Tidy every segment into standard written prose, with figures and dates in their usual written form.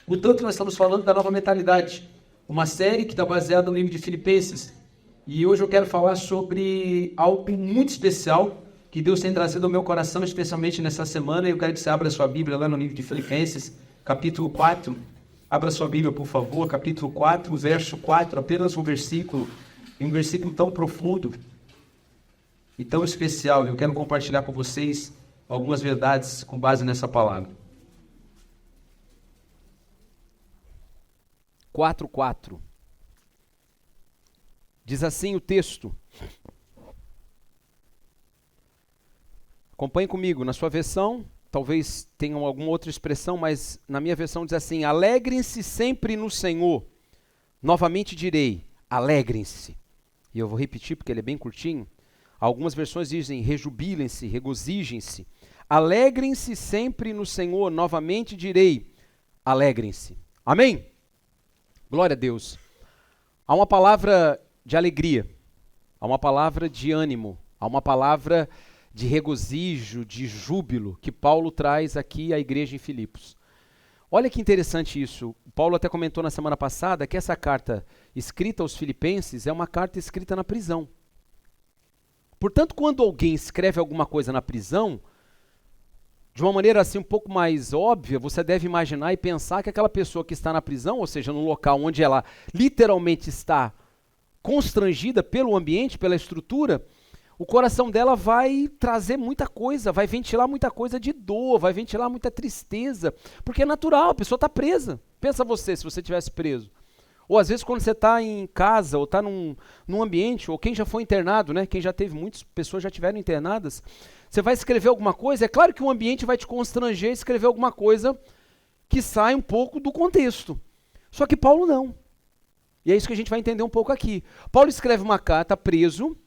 Portanto, nós estamos falando da nova mentalidade, uma série que está baseada no livro de Filipenses. E hoje eu quero falar sobre algo muito especial que Deus tem trazido ao meu coração, especialmente nessa semana. Eu quero que você abra sua Bíblia lá no livro de Filipenses, capítulo 4. Abra sua Bíblia, por favor, capítulo 4, verso 4, apenas um versículo tão profundo e tão especial. Eu quero compartilhar com vocês algumas verdades com base nessa palavra. 4:4. Diz assim o texto. Acompanhe comigo, na sua versão, talvez tenham alguma outra expressão, mas na minha versão diz assim: alegrem-se sempre no Senhor. Novamente direi, alegrem-se. E eu vou repetir porque ele é bem curtinho. Algumas versões dizem rejubilem-se, regozijem-se. Alegrem-se sempre no Senhor. Novamente direi, alegrem-se. Amém? Glória a Deus. Há uma palavra de alegria, há uma palavra de ânimo, há uma palavra de regozijo, de júbilo, que Paulo traz aqui à igreja em Filipos. Olha que interessante isso. Paulo até comentou na semana passada que essa carta escrita aos filipenses é uma carta escrita na prisão. Portanto, quando alguém escreve alguma coisa na prisão, de uma maneira assim um pouco mais óbvia, você deve imaginar e pensar que aquela pessoa que está na prisão, ou seja, num local onde ela literalmente está constrangida pelo ambiente, pela estrutura, o coração dela vai trazer muita coisa, vai ventilar muita coisa de dor, vai ventilar muita tristeza, porque é natural, a pessoa está presa. Pensa você, se você estivesse preso. Ou às vezes quando você está em casa, ou está num ambiente, ou quem já foi internado, né? Quem já teve, muitas pessoas já tiveram internadas, você vai escrever alguma coisa, é claro que o ambiente vai te constranger a escrever alguma coisa que sai um pouco do contexto. Só que Paulo não. E é isso que a gente vai entender um pouco aqui. Paulo escreve uma carta preso,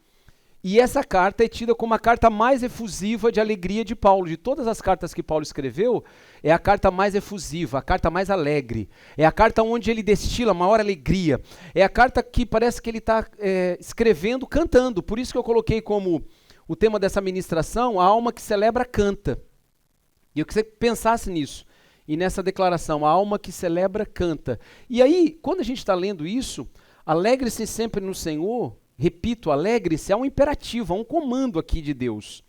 e essa carta é tida como a carta mais efusiva de alegria de Paulo. De todas as cartas que Paulo escreveu, é a carta mais efusiva, a carta mais alegre. É a carta onde ele destila maior alegria. É a carta que parece que ele está escrevendo, cantando. Por isso que eu coloquei como o tema dessa ministração, a alma que celebra canta. E eu queria que você pensasse nisso. E nessa declaração, a alma que celebra canta. E aí, quando a gente está lendo isso, alegre-se sempre no Senhor. Repito, alegre-se, há um imperativo, há um comando aqui de Deus.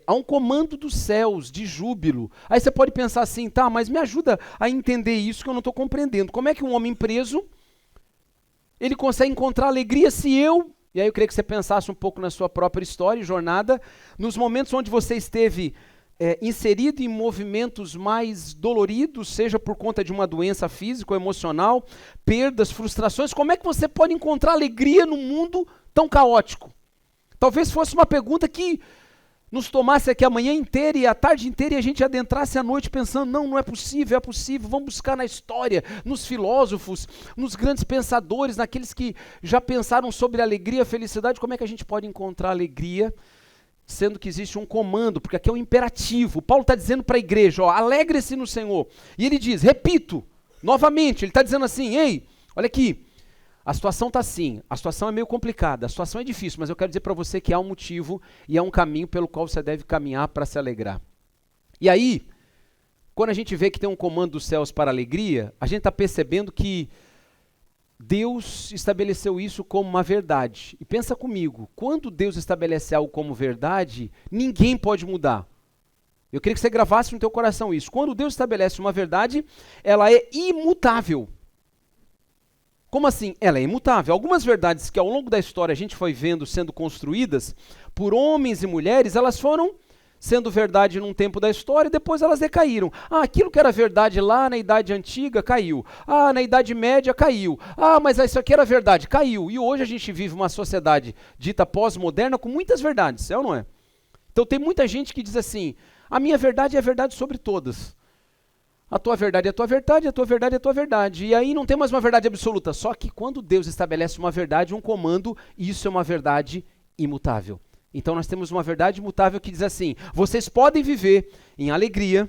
Há um comando dos céus, de júbilo. Aí você pode pensar assim, tá, mas me ajuda a entender isso que eu não estou compreendendo. Como é que um homem preso, ele consegue encontrar alegria se eu... E aí eu queria que você pensasse um pouco na sua própria história e jornada, nos momentos onde você esteve inserido em movimentos mais doloridos, seja por conta de uma doença física ou emocional, perdas, frustrações, como é que você pode encontrar alegria num mundo tão caótico? Talvez fosse uma pergunta que nos tomasse aqui a manhã inteira e a tarde inteira e a gente adentrasse à noite pensando, não é possível, vamos buscar na história, nos filósofos, nos grandes pensadores, naqueles que já pensaram sobre alegria, felicidade, como é que a gente pode encontrar alegria, sendo que existe um comando, porque aqui é um imperativo. Paulo está dizendo para a igreja, alegre-se no Senhor. E ele diz, repito, novamente, ele está dizendo assim, ei, olha aqui, a situação está assim, a situação é meio complicada, a situação é difícil, mas eu quero dizer para você que há um motivo e há um caminho pelo qual você deve caminhar para se alegrar. E aí, quando a gente vê que tem um comando dos céus para a alegria, a gente está percebendo que Deus estabeleceu isso como uma verdade. E pensa comigo, quando Deus estabelece algo como verdade, ninguém pode mudar. Eu queria que você gravasse no teu coração isso. Quando Deus estabelece uma verdade, ela é imutável. Como assim? Ela é imutável. Algumas verdades que ao longo da história a gente foi vendo sendo construídas por homens e mulheres, elas foram sendo verdade num tempo da história, e depois elas decaíram. Aquilo que era verdade lá na Idade Antiga, caiu. Na Idade Média, caiu. Mas isso aqui era verdade, caiu. E hoje a gente vive uma sociedade dita pós-moderna com muitas verdades, é ou não é? Então tem muita gente que diz assim, a minha verdade é a verdade sobre todas. A tua verdade é a tua verdade, a tua verdade é a tua verdade. E aí não tem mais uma verdade absoluta. Só que quando Deus estabelece uma verdade, um comando, isso é uma verdade imutável. Então nós temos uma verdade imutável que diz assim, vocês podem viver em alegria,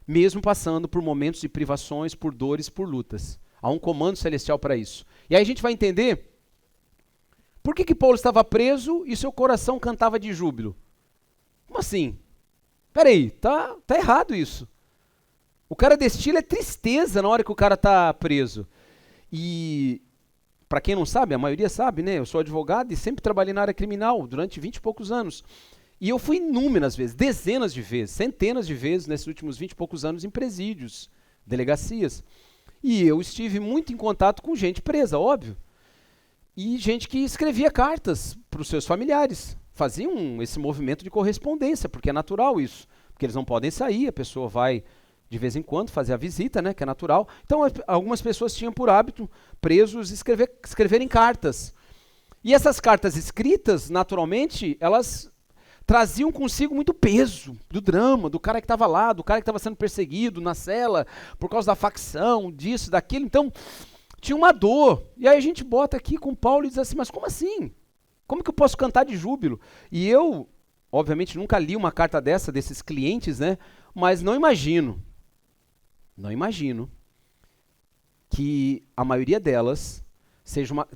mesmo passando por momentos de privações, por dores, por lutas. Há um comando celestial para isso. E aí a gente vai entender por que Paulo estava preso e seu coração cantava de júbilo. Como assim? Peraí, tá errado isso. O cara destila tristeza na hora que o cara está preso. E, para quem não sabe, a maioria sabe, né? Eu sou advogado e sempre trabalhei na área criminal durante 20 e poucos anos. E eu fui inúmeras vezes, dezenas de vezes, centenas de vezes nesses últimos 20 e poucos anos em presídios, delegacias. E eu estive muito em contato com gente presa, óbvio. E gente que escrevia cartas para os seus familiares. Faziam esse movimento de correspondência, porque é natural isso. Porque eles não podem sair, a pessoa vai de vez em quando fazer a visita, né, que é natural. Então, algumas pessoas tinham por hábito, presos, escreverem cartas. E essas cartas escritas, naturalmente, elas traziam consigo muito peso do drama, do cara que estava lá, do cara que estava sendo perseguido na cela, por causa da facção, disso, daquilo. Então, tinha uma dor. E aí a gente bota aqui com Paulo e diz assim, mas como assim? Como que eu posso cantar de júbilo? E eu, obviamente, nunca li uma carta dessa, desses clientes, né? Mas não imagino que a maioria delas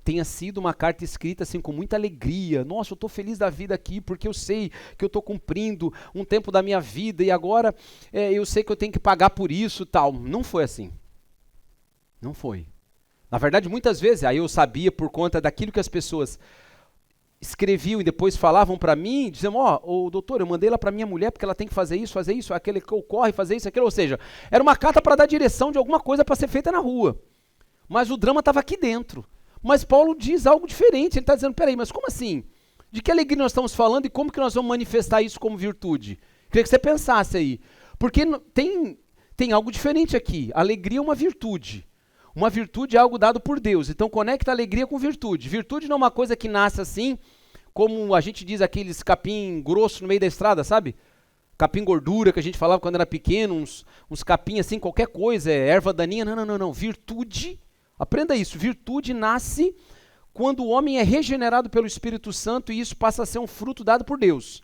tenha sido uma carta escrita assim com muita alegria. Nossa, eu estou feliz da vida aqui porque eu sei que eu estou cumprindo um tempo da minha vida e agora eu sei que eu tenho que pagar por isso, tal. Não foi assim. Não foi. Na verdade, muitas vezes, aí eu sabia por conta daquilo que as pessoas escreviam e depois falavam para mim, diziam, ô doutor, eu mandei ela para minha mulher porque ela tem que fazer isso, aquele que ocorre, fazer isso, aquilo. Ou seja, era uma carta para dar direção de alguma coisa para ser feita na rua. Mas o drama estava aqui dentro. Mas Paulo diz algo diferente, ele está dizendo, peraí, mas como assim? De que alegria nós estamos falando e como que nós vamos manifestar isso como virtude? Queria que você pensasse aí. Porque tem algo diferente aqui. Alegria é uma virtude. Uma virtude é algo dado por Deus. Então conecta a alegria com virtude. Virtude não é uma coisa que nasce assim, como a gente diz aqueles capim grosso no meio da estrada, sabe? Capim gordura que a gente falava quando era pequeno, uns capim assim, qualquer coisa, erva daninha. Não. Virtude, aprenda isso. Virtude nasce quando o homem é regenerado pelo Espírito Santo e isso passa a ser um fruto dado por Deus.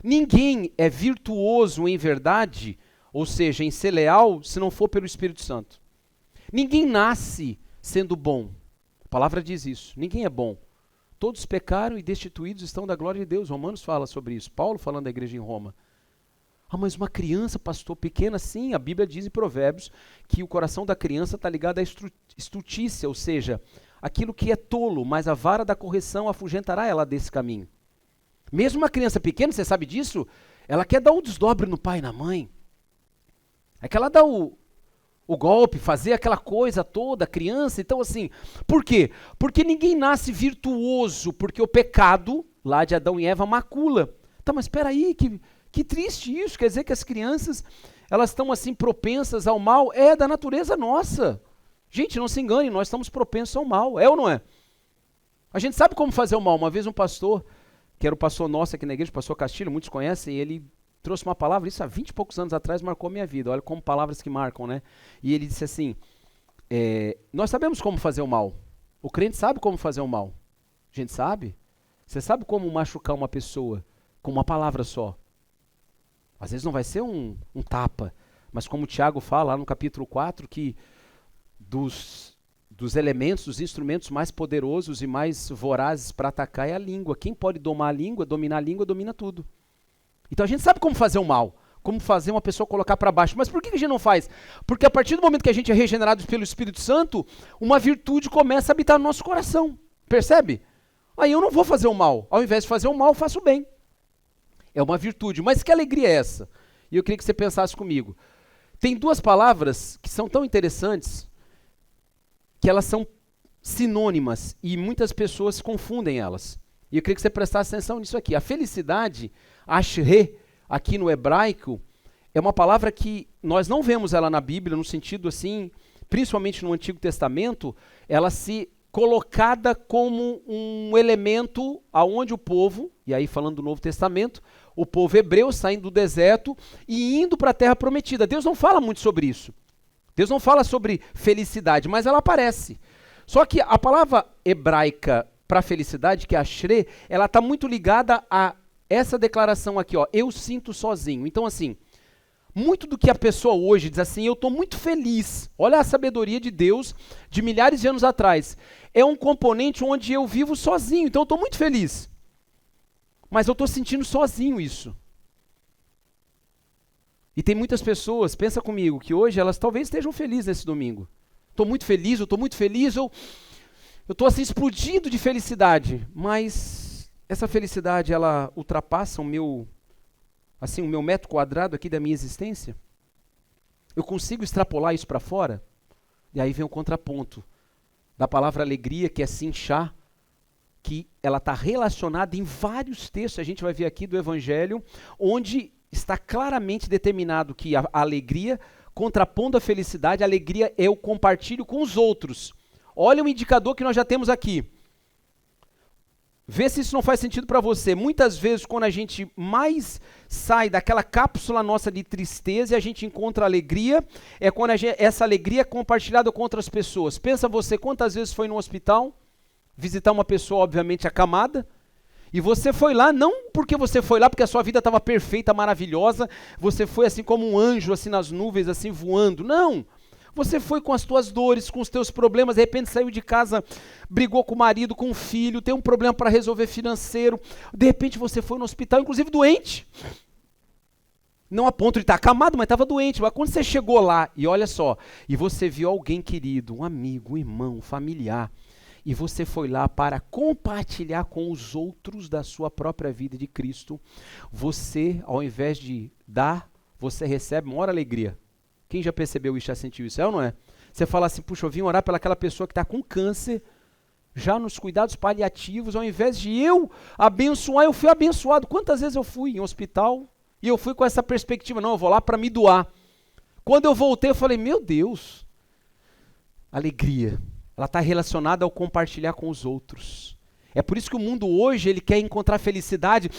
Ninguém é virtuoso em verdade, ou seja, em ser leal, se não for pelo Espírito Santo. Ninguém nasce sendo bom. A palavra diz isso. Ninguém é bom. Todos pecaram e destituídos estão da glória de Deus. Romanos fala sobre isso. Paulo falando da igreja em Roma. Mas uma criança, pastor, pequena, sim. A Bíblia diz em Provérbios que o coração da criança está ligado à estultícia, ou seja, aquilo que é tolo, mas a vara da correção afugentará ela desse caminho. Mesmo uma criança pequena, você sabe disso? Ela quer dar um desdobre no pai e na mãe. É que ela dá o golpe, fazer aquela coisa toda, criança. Então assim, por quê? Porque ninguém nasce virtuoso, porque o pecado, lá de Adão e Eva, macula. Tá, mas espera aí, que triste isso, quer dizer que as crianças, elas estão assim propensas ao mal? É da natureza nossa. Gente, não se engane, nós estamos propensos ao mal, é ou não é? A gente sabe como fazer o mal. Uma vez um pastor, que era o pastor nosso aqui na igreja, o pastor Castilho, muitos conhecem, ele trouxe uma palavra, isso há 20 e poucos anos atrás marcou minha vida. Olha como palavras que marcam, né? E ele disse assim, nós sabemos como fazer o mal. O crente sabe como fazer o mal. A gente sabe. Você sabe como machucar uma pessoa com uma palavra só. Às vezes não vai ser um tapa, mas como o Tiago fala lá no capítulo 4, que dos elementos, dos instrumentos mais poderosos e mais vorazes para atacar é a língua. Quem pode dominar a língua, domina tudo. Então a gente sabe como fazer o mal, como fazer uma pessoa colocar para baixo. Mas por que a gente não faz? Porque a partir do momento que a gente é regenerado pelo Espírito Santo, uma virtude começa a habitar no nosso coração. Percebe? Aí eu não vou fazer o mal. Ao invés de fazer o mal, eu faço o bem. É uma virtude. Mas que alegria é essa? E eu queria que você pensasse comigo. Tem duas palavras que são tão interessantes que elas são sinônimas e muitas pessoas confundem elas. E eu queria que você prestasse atenção nisso aqui. A felicidade, ashre, aqui no hebraico, é uma palavra que nós não vemos ela na Bíblia, no sentido assim, principalmente no Antigo Testamento, ela se colocada como um elemento aonde o povo, e aí falando do Novo Testamento, o povo hebreu saindo do deserto e indo para a terra prometida. Deus não fala muito sobre isso. Deus não fala sobre felicidade, mas ela aparece. Só que a palavra hebraica para felicidade, que é ashre, ela está muito ligada a essa declaração aqui, ó, eu sinto sozinho. Então assim, muito do que a pessoa hoje diz assim, eu estou muito feliz, olha a sabedoria de Deus de milhares de anos atrás, é um componente onde eu vivo sozinho, então eu estou muito feliz, mas eu estou sentindo sozinho isso. E tem muitas pessoas, pensa comigo, que hoje elas talvez estejam felizes nesse domingo. Estou muito feliz, eu estou assim explodindo de felicidade, mas essa felicidade, ela ultrapassa o meu metro quadrado aqui da minha existência? Eu consigo extrapolar isso para fora? E aí vem o contraponto da palavra alegria, que é sinchá, que ela está relacionada em vários textos, a gente vai ver aqui do Evangelho, onde está claramente determinado que a alegria, contrapondo a felicidade, a alegria é o compartilho com os outros. Olha o indicador que nós já temos aqui. Vê se isso não faz sentido para você. Muitas vezes, quando a gente mais sai daquela cápsula nossa de tristeza e a gente encontra alegria, é quando essa alegria é compartilhada com outras pessoas. Pensa você, quantas vezes foi no hospital visitar uma pessoa, obviamente, acamada, e você foi lá, não porque você foi lá porque a sua vida estava perfeita, maravilhosa, você foi assim como um anjo, assim nas nuvens, assim voando. Não! Você foi com as tuas dores, com os teus problemas, de repente saiu de casa, brigou com o marido, com o filho, tem um problema para resolver financeiro, de repente você foi no hospital, inclusive doente. Não a ponto de estar acamado, mas estava doente. Mas quando você chegou lá, e olha só, e você viu alguém querido, um amigo, um irmão, um familiar, e você foi lá para compartilhar com os outros da sua própria vida de Cristo, você, ao invés de dar, você recebe maior alegria. Quem já percebeu isso, já sentiu isso? É ou não é? Você fala assim, puxa, eu vim orar pelaquela pessoa que está com câncer, já nos cuidados paliativos, ao invés de eu abençoar, eu fui abençoado. Quantas vezes eu fui em hospital e eu fui com essa perspectiva, não, eu vou lá para me doar. Quando eu voltei, eu falei, meu Deus, alegria, ela está relacionada ao compartilhar com os outros. É por isso que o mundo hoje, ele quer encontrar felicidade,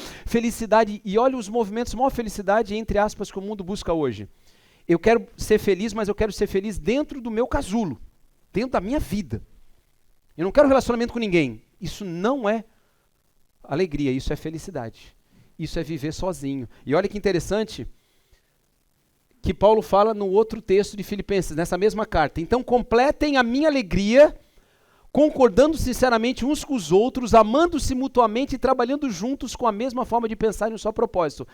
e olha os movimentos, maior felicidade, entre aspas, que o mundo busca hoje. Eu quero ser feliz, mas eu quero ser feliz dentro do meu casulo, dentro da minha vida. Eu não quero relacionamento com ninguém. Isso não é alegria, isso é felicidade. Isso é viver sozinho. E olha que interessante que Paulo fala no outro texto de Filipenses, nessa mesma carta. Então completem a minha alegria, concordando sinceramente uns com os outros, amando-se mutuamente e trabalhando juntos com a mesma forma de pensar em um só propósito.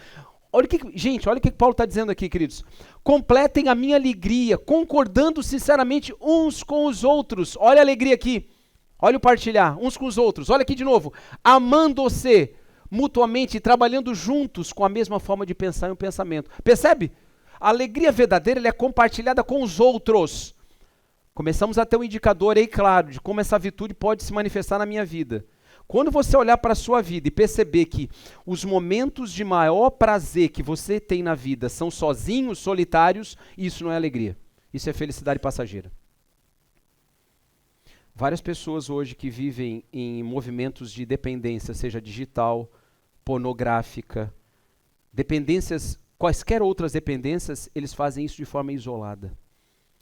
Gente, olha o que Paulo está dizendo aqui, queridos. Completem a minha alegria, concordando sinceramente uns com os outros. Olha a alegria aqui. Olha o partilhar, uns com os outros. Olha aqui de novo. Amando-se mutuamente e trabalhando juntos com a mesma forma de pensar em um pensamento. Percebe? A alegria verdadeira ela é compartilhada com os outros. Começamos a ter um indicador aí claro de como essa virtude pode se manifestar na minha vida. Quando você olhar para a sua vida e perceber que os momentos de maior prazer que você tem na vida são sozinhos, solitários, isso não é alegria. Isso é felicidade passageira. Várias pessoas hoje que vivem em movimentos de dependência, seja digital, pornográfica, dependências, quaisquer outras dependências, eles fazem isso de forma isolada.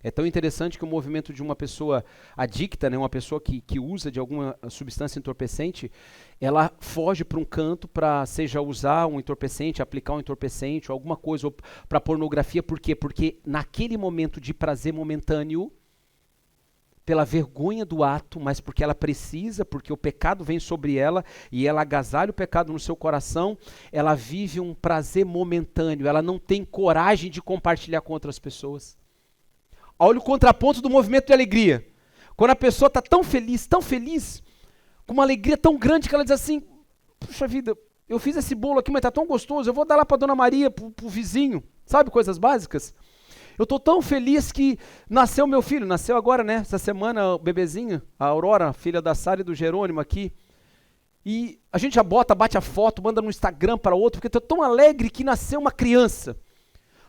É tão interessante que o movimento de uma pessoa adicta, né, uma pessoa que usa de alguma substância entorpecente, ela foge para um canto para, seja usar um entorpecente, aplicar um entorpecente, ou alguma coisa, ou para pornografia. Por quê? Porque naquele momento de prazer momentâneo, pela vergonha do ato, mas porque ela precisa, porque o pecado vem sobre ela, e ela agasalha o pecado no seu coração, ela vive um prazer momentâneo, ela não tem coragem de compartilhar com outras pessoas. Olha o contraponto do movimento de alegria. Quando a pessoa está tão feliz, com uma alegria tão grande que ela diz assim, puxa vida, eu fiz esse bolo aqui, mas está tão gostoso, eu vou dar lá para a Dona Maria, para o vizinho, sabe, coisas básicas. Eu estou tão feliz que nasceu meu filho, nasceu agora, né, essa semana, o bebezinho, a Aurora, filha da Sara e do Jerônimo aqui. E a gente já bate a foto, manda no Instagram para outro, porque estou tão alegre que nasceu uma criança.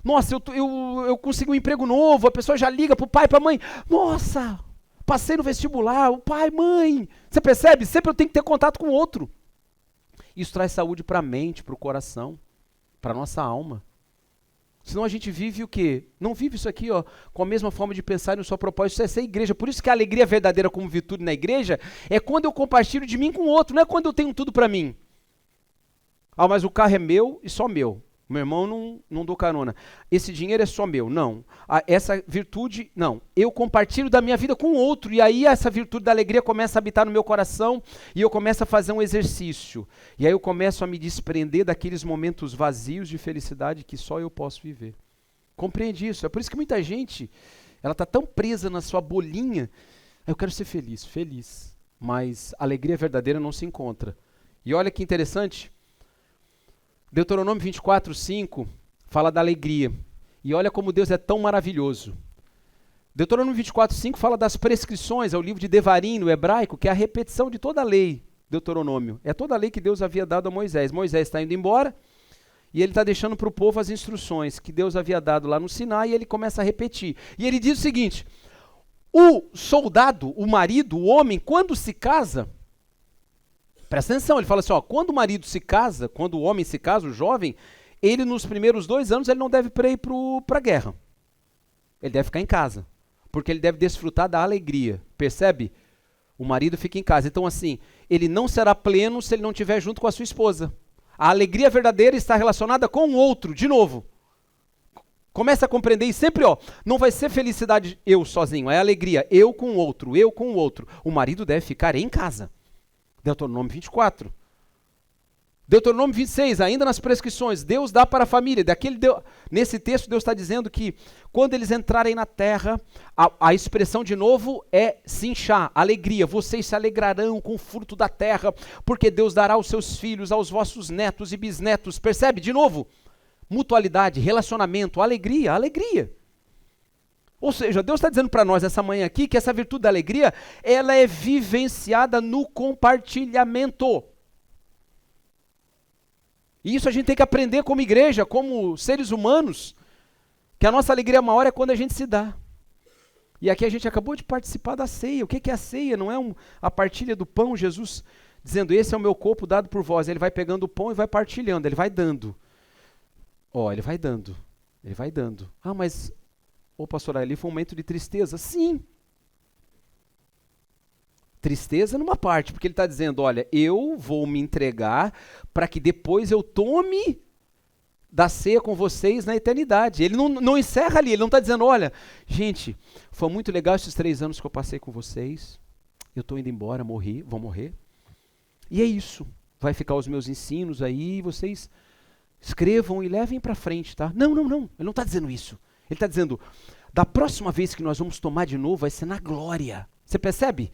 Nossa, eu consegui um emprego novo, a pessoa já liga para o pai, para a mãe. Nossa, passei no vestibular, o pai, mãe. Você percebe? Sempre eu tenho que ter contato com o outro. Isso traz saúde para a mente, para o coração, para a nossa alma. Senão a gente vive o quê? Não vive isso aqui, ó, com a mesma forma de pensar no seu propósito. Isso é ser igreja. Por isso que a alegria verdadeira como virtude na igreja é quando eu compartilho de mim com o outro, não é quando eu tenho tudo para mim. Ah, mas o carro é meu e só meu. Meu irmão não dou carona. Esse dinheiro é só meu. Não. Essa virtude, não. Eu compartilho da minha vida com o outro. E aí essa virtude da alegria começa a habitar no meu coração. E eu começo a fazer um exercício. E aí eu começo a me desprender daqueles momentos vazios de felicidade que só eu posso viver. Compreende isso? É por isso que muita gente, ela está tão presa na sua bolinha. Eu quero ser feliz, feliz. Mas a alegria verdadeira não se encontra. E olha que interessante. Deuteronômio 24:5 fala da alegria. E olha como Deus é tão maravilhoso. Deuteronômio 24:5 fala das prescrições, é o livro de Devarim no hebraico, que é a repetição de toda a lei. Deuteronômio. É toda a lei que Deus havia dado a Moisés. Moisés está indo embora e ele está deixando para o povo as instruções que Deus havia dado lá no Sinai e ele começa a repetir. E ele diz o seguinte: o soldado, o marido, o homem, quando se casa, presta atenção, ele fala assim, ó, quando o marido se casa, quando o homem se casa, o jovem, ele nos primeiros 2 anos ele não deve ir para a guerra. Ele deve ficar em casa, porque ele deve desfrutar da alegria, percebe? O marido fica em casa. Então assim, ele não será pleno se ele não estiver junto com a sua esposa. A alegria verdadeira está relacionada com o outro, de novo. Começa a compreender e sempre, ó, não vai ser felicidade eu sozinho, é alegria eu com o outro, eu com o outro. O marido deve ficar em casa. Deuteronômio 24. Deuteronômio 26, ainda nas prescrições, Deus dá para a família. Nesse texto Deus está dizendo que quando eles entrarem na terra, a expressão de novo é sinchá, alegria. Vocês se alegrarão com o fruto da terra, porque Deus dará aos seus filhos, aos vossos netos e bisnetos. Percebe? De novo, mutualidade, relacionamento, alegria, alegria. Ou seja, Deus está dizendo para nós essa manhã aqui que essa virtude da alegria, ela é vivenciada no compartilhamento. E isso a gente tem que aprender como igreja, como seres humanos, que a nossa alegria maior é quando a gente se dá. E aqui a gente acabou de participar da ceia. O que é a ceia? Não é a partilha do pão, Jesus dizendo, esse é o meu corpo dado por vós. Ele vai pegando o pão e vai partilhando, ele vai dando. Ó, ele vai dando, ele vai dando. Ah, mas, pastor, ali foi um momento de tristeza. Sim. Tristeza numa parte, porque ele está dizendo, olha, eu vou me entregar para que depois eu tome da ceia com vocês na eternidade. Ele não encerra ali, ele não está dizendo, olha, gente, foi muito legal esses 3 anos que eu passei com vocês, eu estou indo embora, vou morrer, e é isso, vai ficar os meus ensinos aí, vocês escrevam e levem para frente, tá? Não, ele não está dizendo isso. Ele está dizendo, da próxima vez que nós vamos tomar de novo, vai ser na glória. Você percebe?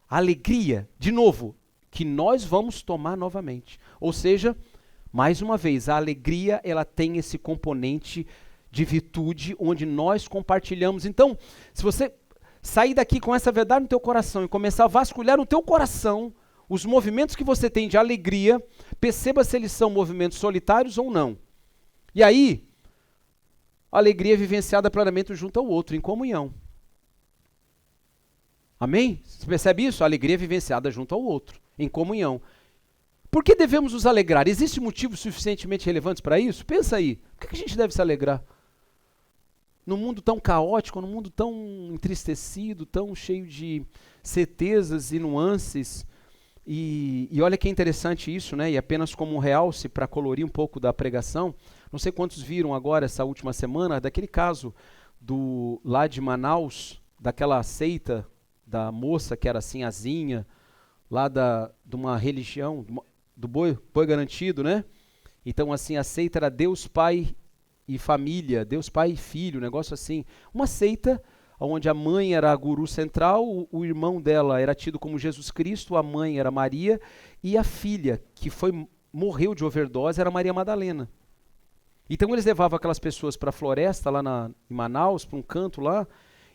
A alegria, de novo, que nós vamos tomar novamente. Ou seja, mais uma vez, a alegria, ela tem esse componente de virtude, onde nós compartilhamos. Então, se você sair daqui com essa verdade no teu coração e começar a vasculhar no teu coração, os movimentos que você tem de alegria, perceba se eles são movimentos solitários ou não. E aí, a alegria é vivenciada plenamente junto ao outro, em comunhão. Amém? Você percebe isso? A alegria é vivenciada junto ao outro, em comunhão. Por que devemos nos alegrar? Existem motivos suficientemente relevantes para isso? Pensa aí. Por que a gente deve se alegrar? Num mundo tão caótico, num mundo tão entristecido, tão cheio de certezas e nuances. E olha que interessante isso, né? E apenas como um realce para colorir um pouco da pregação. Não sei quantos viram agora essa última semana, daquele caso lá de Manaus, daquela seita da moça que era assim, azinha, lá de uma religião, do boi garantido, né? Então assim, a seita era Deus, Pai e família, Deus, Pai e filho, um negócio assim. Uma seita onde a mãe era a guru central, o irmão dela era tido como Jesus Cristo, a mãe era Maria, e a filha, que morreu de overdose, era Maria Madalena. Então eles levavam aquelas pessoas para a floresta, lá em Manaus, para um canto lá,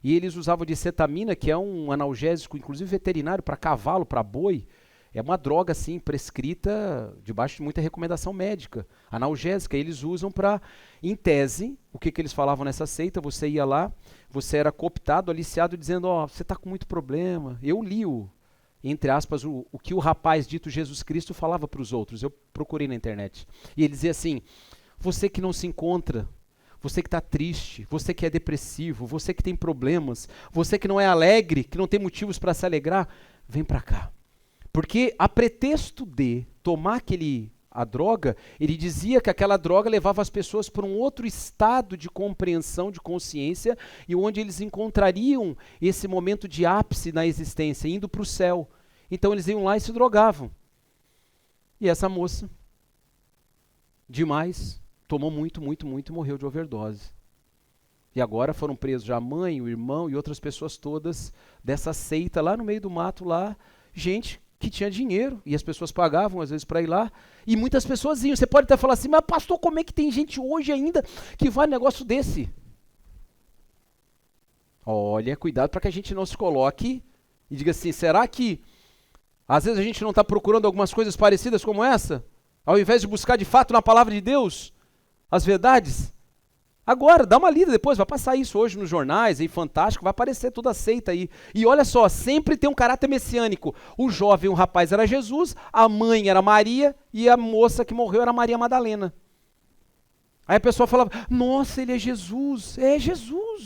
e eles usavam de cetamina, que é um analgésico, inclusive veterinário, para cavalo, para boi. É uma droga, assim, prescrita debaixo de muita recomendação médica. Analgésica, eles usam para, em tese, o que eles falavam nessa seita, você ia lá, você era cooptado, aliciado, dizendo, você está com muito problema. Eu li, entre aspas, o que o rapaz dito Jesus Cristo falava para os outros. Eu procurei na internet. E ele dizia assim, você que não se encontra, você que está triste, você que é depressivo, você que tem problemas, você que não é alegre, que não tem motivos para se alegrar, vem para cá. Porque a pretexto de tomar a droga, ele dizia que aquela droga levava as pessoas para um outro estado de compreensão, de consciência, e onde eles encontrariam esse momento de ápice na existência, indo para o céu. Então eles iam lá e se drogavam. E essa moça, demais, tomou muito e morreu de overdose. E agora foram presos já a mãe, o irmão e outras pessoas todas dessa seita lá no meio do mato lá, gente que tinha dinheiro e as pessoas pagavam às vezes para ir lá e muitas pessoas iam. Você pode até falar assim, mas pastor, como é que tem gente hoje ainda que vai num negócio desse? Olha, cuidado para que a gente não se coloque e diga assim, será que às vezes a gente não está procurando algumas coisas parecidas como essa? Ao invés de buscar de fato na palavra de Deus as verdades? Agora, dá uma lida depois, vai passar isso hoje nos jornais, aí fantástico, vai aparecer toda a seita aí. E olha só, sempre tem um caráter messiânico. O jovem, o rapaz era Jesus, a mãe era Maria e a moça que morreu era Maria Madalena. Aí a pessoa falava, nossa, ele é Jesus,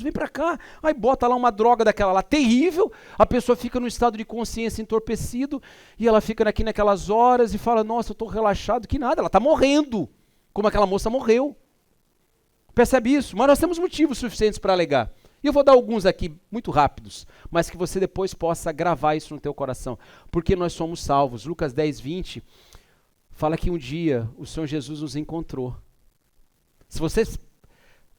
vem pra cá. Aí bota lá uma droga daquela lá terrível, a pessoa fica no estado de consciência entorpecido, e ela fica aqui naquelas horas e fala, nossa, eu tô relaxado, que nada, ela tá morrendo, como aquela moça morreu. Percebe isso? Mas nós temos motivos suficientes para alegar. E eu vou dar alguns aqui, muito rápidos, mas que você depois possa gravar isso no teu coração, porque nós somos salvos. Lucas 10, 20, fala que um dia o Senhor Jesus nos encontrou. Se você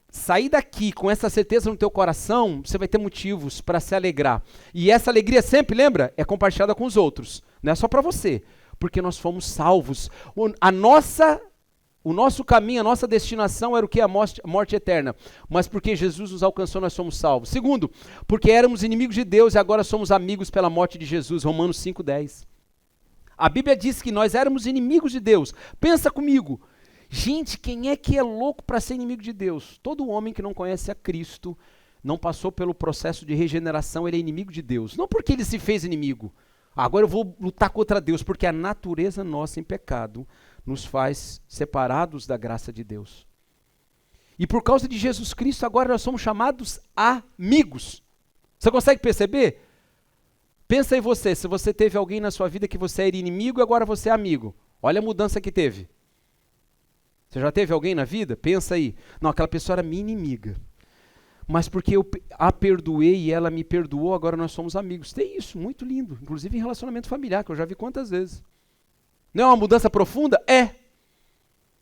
sair daqui com essa certeza no teu coração, você vai ter motivos para se alegrar. E essa alegria sempre, lembra? É compartilhada com os outros. Não é só para você. Porque nós fomos salvos. O nosso caminho, a nossa destinação era o que? A morte eterna. Mas porque Jesus nos alcançou, nós somos salvos. Segundo, porque éramos inimigos de Deus e agora somos amigos pela morte de Jesus. Romanos 5:10. A Bíblia diz que nós éramos inimigos de Deus. Pensa comigo. Gente, quem é que é louco para ser inimigo de Deus? Todo homem que não conhece a Cristo, não passou pelo processo de regeneração, ele é inimigo de Deus. Não porque ele se fez inimigo. Agora eu vou lutar contra Deus, porque a natureza nossa em pecado nos faz separados da graça de Deus. E por causa de Jesus Cristo, agora nós somos chamados amigos. Você consegue perceber? Pensa em você, se você teve alguém na sua vida que você era inimigo e agora você é amigo. Olha a mudança que teve. Você já teve alguém na vida? Pensa aí. Não, aquela pessoa era minha inimiga. Mas porque eu a perdoei e ela me perdoou, agora nós somos amigos. Tem isso, muito lindo. Inclusive em relacionamento familiar, que eu já vi quantas vezes. Não é uma mudança profunda? É.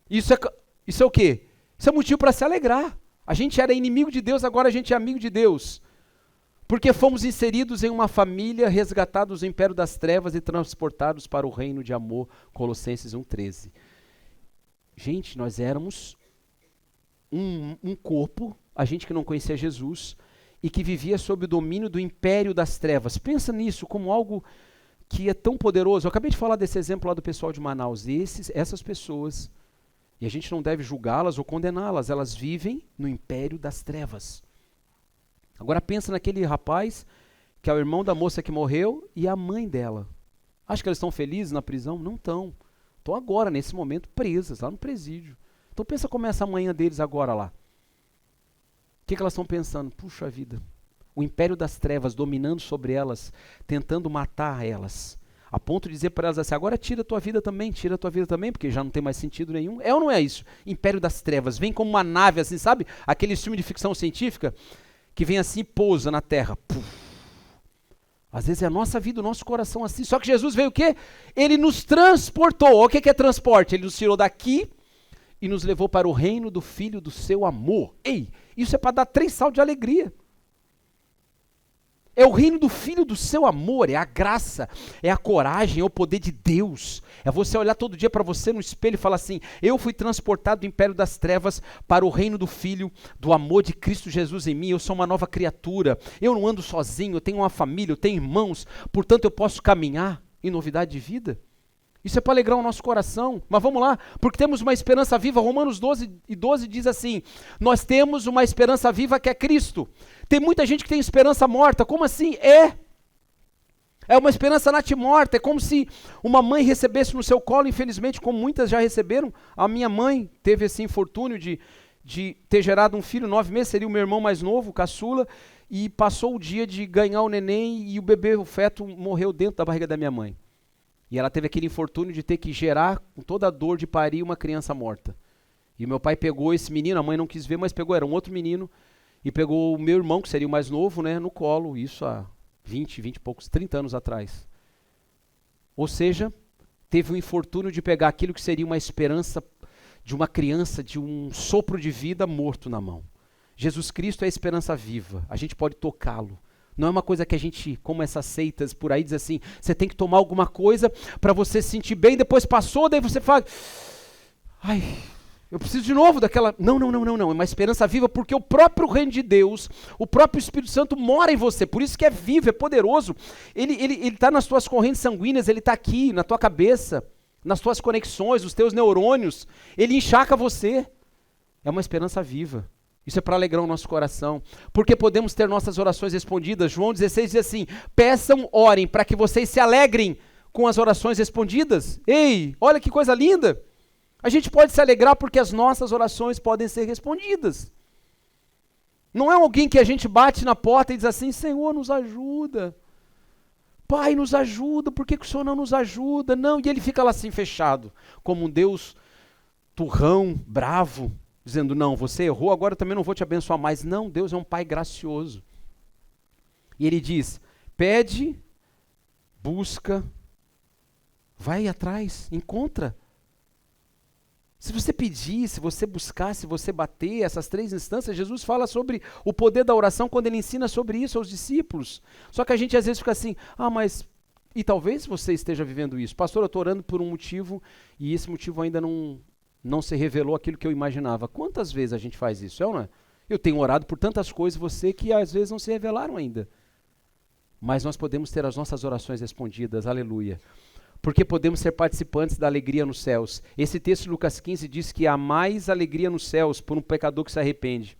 Isso é o quê? Isso é motivo para se alegrar. A gente era inimigo de Deus, agora a gente é amigo de Deus. Porque fomos inseridos em uma família, resgatados do império das trevas e transportados para o reino de amor. Colossenses 1:13. Gente, nós éramos um corpo, a gente que não conhecia Jesus e que vivia sob o domínio do império das trevas. Pensa nisso como algo que é tão poderoso. Eu acabei de falar desse exemplo lá do pessoal de Manaus. Essas pessoas, e a gente não deve julgá-las ou condená-las, elas vivem no império das trevas. Agora pensa naquele rapaz que é o irmão da moça que morreu e a mãe dela. Acha que eles estão felizes na prisão? Não estão. Estão agora, nesse momento, presas, lá no presídio. Então pensa como é essa manhã deles agora lá. O que elas estão pensando? Puxa vida, o império das trevas dominando sobre elas, tentando matar elas. A ponto de dizer para elas assim, agora tira a tua vida também, porque já não tem mais sentido nenhum. É ou não é isso? Império das trevas, vem como uma nave assim, sabe? Aquele filme de ficção científica, que vem assim e pousa na terra. Puf. Às vezes é a nossa vida, o nosso coração assim. Só que Jesus veio o quê? Ele nos transportou. O que é transporte? Ele nos tirou daqui e nos levou para o reino do Filho do seu amor. Ei, isso é para dar 3 saltos de alegria. É o reino do Filho do seu amor, é a graça, é a coragem, é o poder de Deus. É você olhar todo dia para você no espelho e falar assim, eu fui transportado do império das trevas para o reino do Filho, do amor de Cristo Jesus em mim, eu sou uma nova criatura, eu não ando sozinho, eu tenho uma família, eu tenho irmãos, portanto eu posso caminhar em novidade de vida. Isso é para alegrar o nosso coração, mas vamos lá, porque temos uma esperança viva. Romanos 12 diz assim, nós temos uma esperança viva que é Cristo. Tem muita gente que tem esperança morta, como assim? É uma esperança natimorta, é como se uma mãe recebesse no seu colo, infelizmente, como muitas já receberam. A minha mãe teve esse infortúnio de ter gerado um filho, 9 meses, seria o meu irmão mais novo, o caçula, e passou o dia de ganhar o neném e o bebê, o feto, morreu dentro da barriga da minha mãe. E ela teve aquele infortúnio de ter que gerar, com toda a dor de parir, uma criança morta. E o meu pai pegou esse menino, a mãe não quis ver, mas pegou, era um outro menino, e pegou o meu irmão, que seria o mais novo, né, no colo, isso há 20 e poucos, 30 anos atrás. Ou seja, teve o infortúnio de pegar aquilo que seria uma esperança de uma criança, de um sopro de vida morto na mão. Jesus Cristo é a esperança viva, a gente pode tocá-lo. Não é uma coisa que a gente, como essas seitas por aí, diz assim, você tem que tomar alguma coisa para você se sentir bem, depois passou, daí você fala, ai, eu preciso de novo daquela... Não, é uma esperança viva porque o próprio reino de Deus, o próprio Espírito Santo mora em você, por isso que é vivo, é poderoso. Ele está nas tuas correntes sanguíneas, ele está aqui, na tua cabeça, nas tuas conexões, nos teus neurônios, ele encharca você. É uma esperança viva. Isso é para alegrar o nosso coração, porque podemos ter nossas orações respondidas. João 16 diz assim, peçam, orem, para que vocês se alegrem com as orações respondidas. Ei, olha que coisa linda! A gente pode se alegrar porque as nossas orações podem ser respondidas. Não é alguém que a gente bate na porta e diz assim, Senhor, nos ajuda. Pai, nos ajuda, por que o Senhor não nos ajuda? Não, e ele fica lá assim fechado, como um Deus turrão, bravo, dizendo, não, você errou, agora eu também não vou te abençoar mais. Não, Deus é um Pai gracioso. E ele diz, pede, busca, vai atrás, encontra. Se você pedir, se você buscar, se você bater, essas 3 instâncias, Jesus fala sobre o poder da oração quando ele ensina sobre isso aos discípulos. Só que a gente às vezes fica assim, mas... E talvez você esteja vivendo isso. Pastor, eu estou orando por um motivo e esse motivo ainda não se revelou aquilo que eu imaginava. Quantas vezes a gente faz isso, não é? Eu tenho orado por tantas coisas você que às vezes não se revelaram ainda. Mas nós podemos ter as nossas orações respondidas, aleluia. Porque podemos ser participantes da alegria nos céus. Esse texto de Lucas 15 diz que há mais alegria nos céus por um pecador que se arrepende.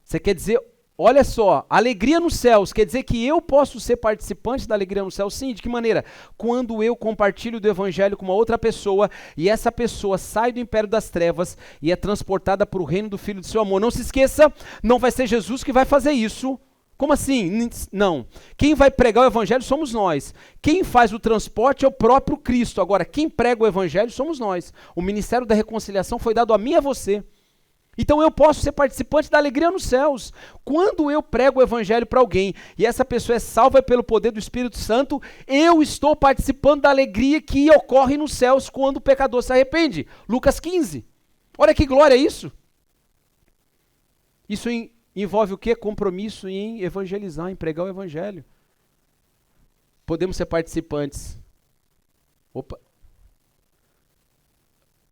Você quer dizer, olha só, alegria nos céus, quer dizer que eu posso ser participante da alegria nos céus? Sim, de que maneira? Quando eu compartilho do evangelho com uma outra pessoa e essa pessoa sai do império das trevas e é transportada para o reino do Filho do seu amor. Não se esqueça, não vai ser Jesus que vai fazer isso. Como assim? Não. Quem vai pregar o evangelho somos nós. Quem faz o transporte é o próprio Cristo. Agora, quem prega o evangelho somos nós. O ministério da reconciliação foi dado a mim e a você. Então eu posso ser participante da alegria nos céus. Quando eu prego o evangelho para alguém e essa pessoa é salva pelo poder do Espírito Santo, eu estou participando da alegria que ocorre nos céus quando o pecador se arrepende. Lucas 15. Olha que glória isso. Isso envolve o quê? Compromisso em evangelizar, em pregar o evangelho. Podemos ser participantes.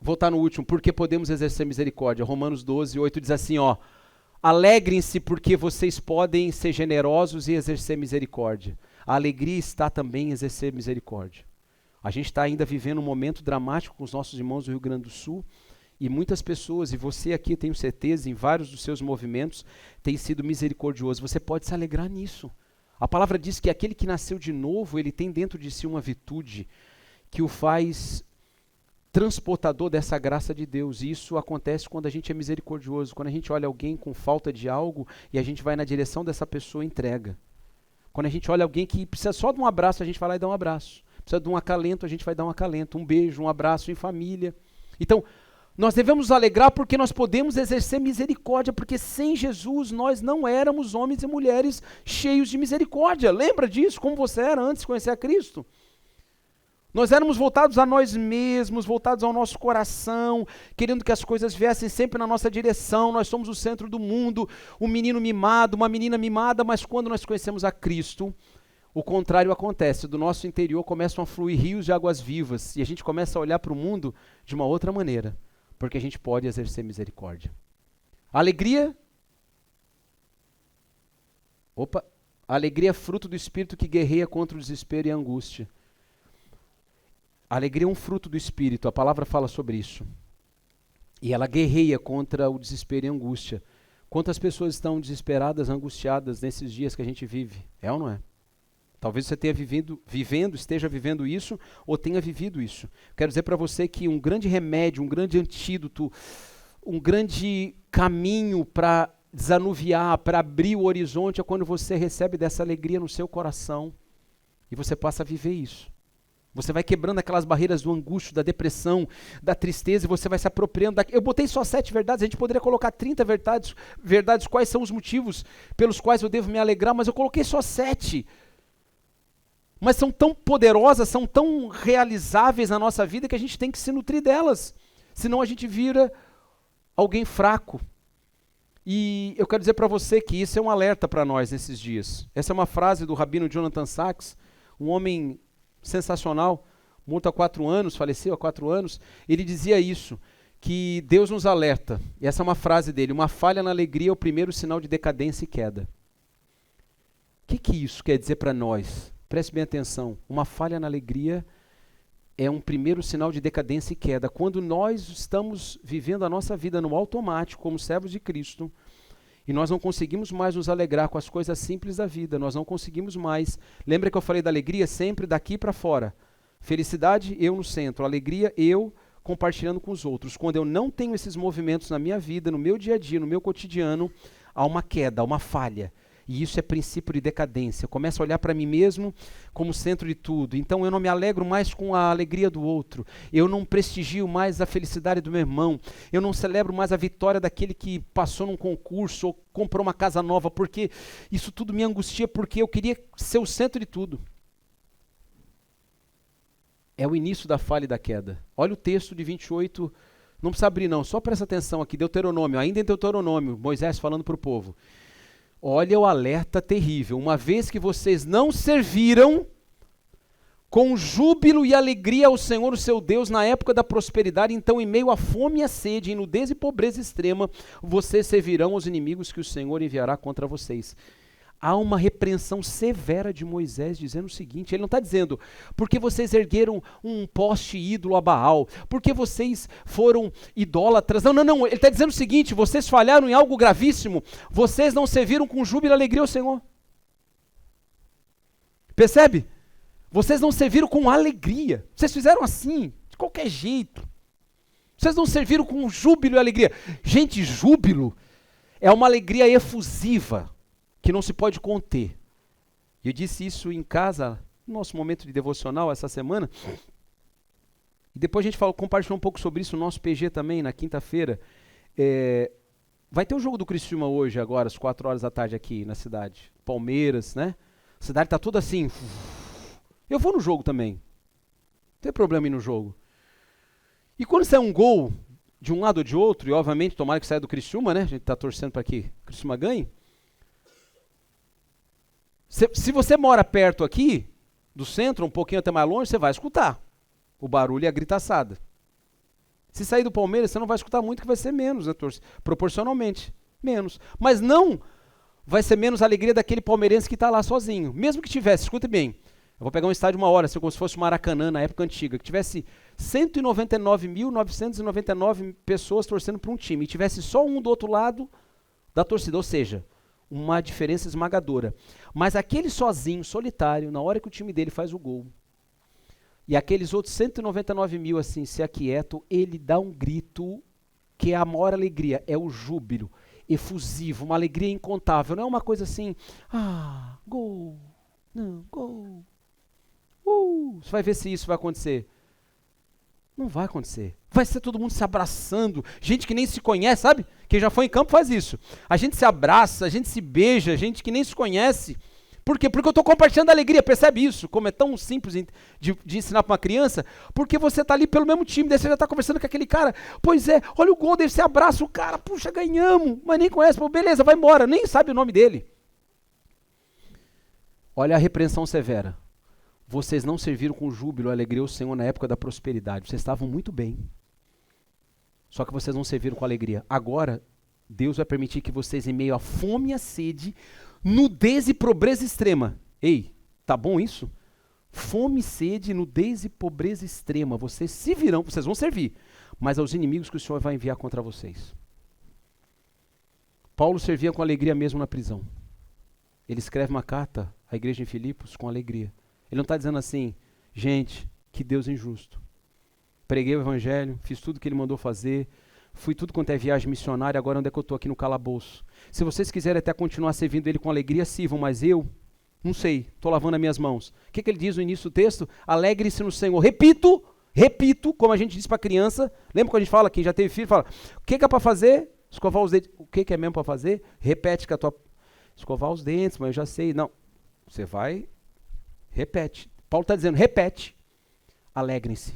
Voltar no último, porque podemos exercer misericórdia. Romanos 12, 8 diz assim, alegrem-se porque vocês podem ser generosos e exercer misericórdia. A alegria está também em exercer misericórdia. A gente está ainda vivendo um momento dramático com os nossos irmãos do Rio Grande do Sul, e muitas pessoas, e você aqui tenho certeza, em vários dos seus movimentos, tem sido misericordioso. Você pode se alegrar nisso. A palavra diz que aquele que nasceu de novo, ele tem dentro de si uma virtude que o faz transportador dessa graça de Deus. E isso acontece quando a gente é misericordioso, quando a gente olha alguém com falta de algo e a gente vai na direção dessa pessoa e entrega. Quando a gente olha alguém que precisa só de um abraço, a gente vai lá e dá um abraço. Precisa de um acalento, a gente vai dar um acalento, um beijo, um abraço em família. Então, nós devemos nos alegrar porque nós podemos exercer misericórdia, porque sem Jesus nós não éramos homens e mulheres cheios de misericórdia. Lembra disso? Como você era antes de conhecer a Cristo? Nós éramos voltados a nós mesmos, voltados ao nosso coração, querendo que as coisas viessem sempre na nossa direção. Nós somos o centro do mundo, um menino mimado, uma menina mimada, mas quando nós conhecemos a Cristo, o contrário acontece. Do nosso interior começam a fluir rios de águas vivas e a gente começa a olhar para o mundo de uma outra maneira. Porque a gente pode exercer misericórdia. Alegria. A alegria é fruto do Espírito que guerreia contra o desespero e a angústia. A alegria é um fruto do Espírito, a palavra fala sobre isso. E ela guerreia contra o desespero e a angústia. Quantas pessoas estão desesperadas, angustiadas nesses dias que a gente vive? É ou não é? Talvez você tenha esteja vivendo isso, ou tenha vivido isso. Quero dizer para você que um grande remédio, um grande antídoto, um grande caminho para desanuviar, para abrir o horizonte, é quando você recebe dessa alegria no seu coração e você passa a viver isso. Você vai quebrando aquelas barreiras do angústia, da depressão, da tristeza, e você vai se apropriando. Eu botei só 7 verdades, a gente poderia colocar 30 verdades, quais são os motivos pelos quais eu devo me alegrar, mas eu coloquei só 7. Mas são tão poderosas, são tão realizáveis na nossa vida que a gente tem que se nutrir delas. Senão a gente vira alguém fraco. E eu quero dizer para você que isso é um alerta para nós nesses dias. Essa é uma frase do rabino Jonathan Sacks, um homem sensacional, morto há 4 anos, faleceu há 4 anos. Ele dizia isso, que Deus nos alerta. E essa é uma frase dele: uma falha na alegria é o primeiro sinal de decadência e queda. O que isso quer dizer para nós? Preste bem atenção. Uma falha na alegria é um primeiro sinal de decadência e queda. Quando nós estamos vivendo a nossa vida no automático, como servos de Cristo, e nós não conseguimos mais nos alegrar com as coisas simples da vida, nós não conseguimos mais. Lembra que eu falei da alegria sempre daqui para fora? Felicidade, eu no centro. Alegria, eu compartilhando com os outros. Quando eu não tenho esses movimentos na minha vida, no meu dia a dia, no meu cotidiano, há uma queda, há uma falha. E isso é princípio de decadência. Eu começo a olhar para mim mesmo como centro de tudo. Então eu não me alegro mais com a alegria do outro. Eu não prestigio mais a felicidade do meu irmão. Eu não celebro mais a vitória daquele que passou num concurso ou comprou uma casa nova, porque isso tudo me angustia, porque eu queria ser o centro de tudo. É o início da falha e da queda. Olha o texto de 28, não precisa abrir não, só presta atenção aqui, Deuteronômio, ainda em Deuteronômio, Moisés falando para o povo. Olha o alerta terrível. Uma vez que vocês não serviram com júbilo e alegria ao Senhor, o seu Deus, na época da prosperidade, então em meio à fome e à sede, em nudez e pobreza extrema, vocês servirão aos inimigos que o Senhor enviará contra vocês. Há uma repreensão severa de Moisés dizendo o seguinte, ele não está dizendo, porque vocês ergueram um poste ídolo a Baal, porque vocês foram idólatras, não, ele está dizendo o seguinte, vocês falharam em algo gravíssimo, vocês não serviram com júbilo e alegria ao Senhor. Percebe? Vocês não serviram com alegria, vocês fizeram assim, de qualquer jeito. Vocês não serviram com júbilo e alegria. Gente, júbilo é uma alegria efusiva, que não se pode conter. Eu disse isso em casa, no nosso momento de devocional essa semana, e depois a gente compartilhou um pouco sobre isso no nosso PG também, na quinta-feira. Vai ter o jogo do Criciúma hoje, agora, às 4 horas da tarde aqui na cidade. Palmeiras, né? A cidade está toda assim. Eu vou no jogo também. Não tem problema ir no jogo. E quando sai um gol de um lado ou de outro, e obviamente tomara que saia do Criciúma, né? A gente está torcendo para que o Criciúma ganhe. Se você mora perto aqui, do centro, um pouquinho até mais longe, você vai escutar o barulho e a gritaçada. Se sair do Palmeiras, você não vai escutar muito, que vai ser menos, né, proporcionalmente, menos. Mas não vai ser menos a alegria daquele palmeirense que está lá sozinho. Mesmo que tivesse, escute bem, eu vou pegar um estádio 1 hora, assim, como se fosse o Maracanã na época antiga, que tivesse 199.999 pessoas torcendo para um time, e tivesse só um do outro lado da torcida, ou seja, uma diferença esmagadora. Mas aquele sozinho, solitário, na hora que o time dele faz o gol, e aqueles outros 199 mil assim se aquietam, ele dá um grito que é a maior alegria, é o júbilo efusivo, uma alegria incontável. Não é uma coisa assim, gol, não, gol. Você vai ver se isso vai acontecer. Não vai acontecer. Vai ser todo mundo se abraçando, gente que nem se conhece, sabe? Quem já foi em campo faz isso. A gente se abraça, a gente se beija, gente que nem se conhece. Por quê? Porque eu estou compartilhando a alegria, percebe isso? Como é tão simples de ensinar para uma criança, porque você está ali pelo mesmo time, daí você já está conversando com aquele cara, pois é, olha o gol, daí você abraça o cara, puxa, ganhamos, mas nem conhece, pô, beleza, vai embora, nem sabe o nome dele. Olha a repreensão severa. Vocês não serviram com júbilo e alegria ao Senhor na época da prosperidade. Vocês estavam muito bem. Só que vocês não serviram com alegria. Agora, Deus vai permitir que vocês, em meio à fome e à sede, nudez e pobreza extrema. Ei, tá bom isso? Fome, sede, nudez e pobreza extrema. Vocês se virão, vocês vão servir, mas aos inimigos que o Senhor vai enviar contra vocês. Paulo servia com alegria mesmo na prisão. Ele escreve uma carta à igreja em Filipos com alegria. Ele não está dizendo assim, gente, que Deus é injusto. Preguei o evangelho, fiz tudo que ele mandou fazer, fui tudo quanto é viagem missionária, agora onde é que eu estou aqui no calabouço? Se vocês quiserem até continuar servindo ele com alegria, sirvam, mas eu, não sei, estou lavando as minhas mãos. O que ele diz no início do texto? Alegre-se no Senhor. Repito, como a gente diz para a criança, lembra quando a gente fala, quem já teve filho, fala, o que é para fazer? Escovar os dentes. O que é mesmo para fazer? Repete com a tua... Escovar os dentes, mas eu já sei. Não, você vai... Repete. Paulo está dizendo, repete. Alegrem-se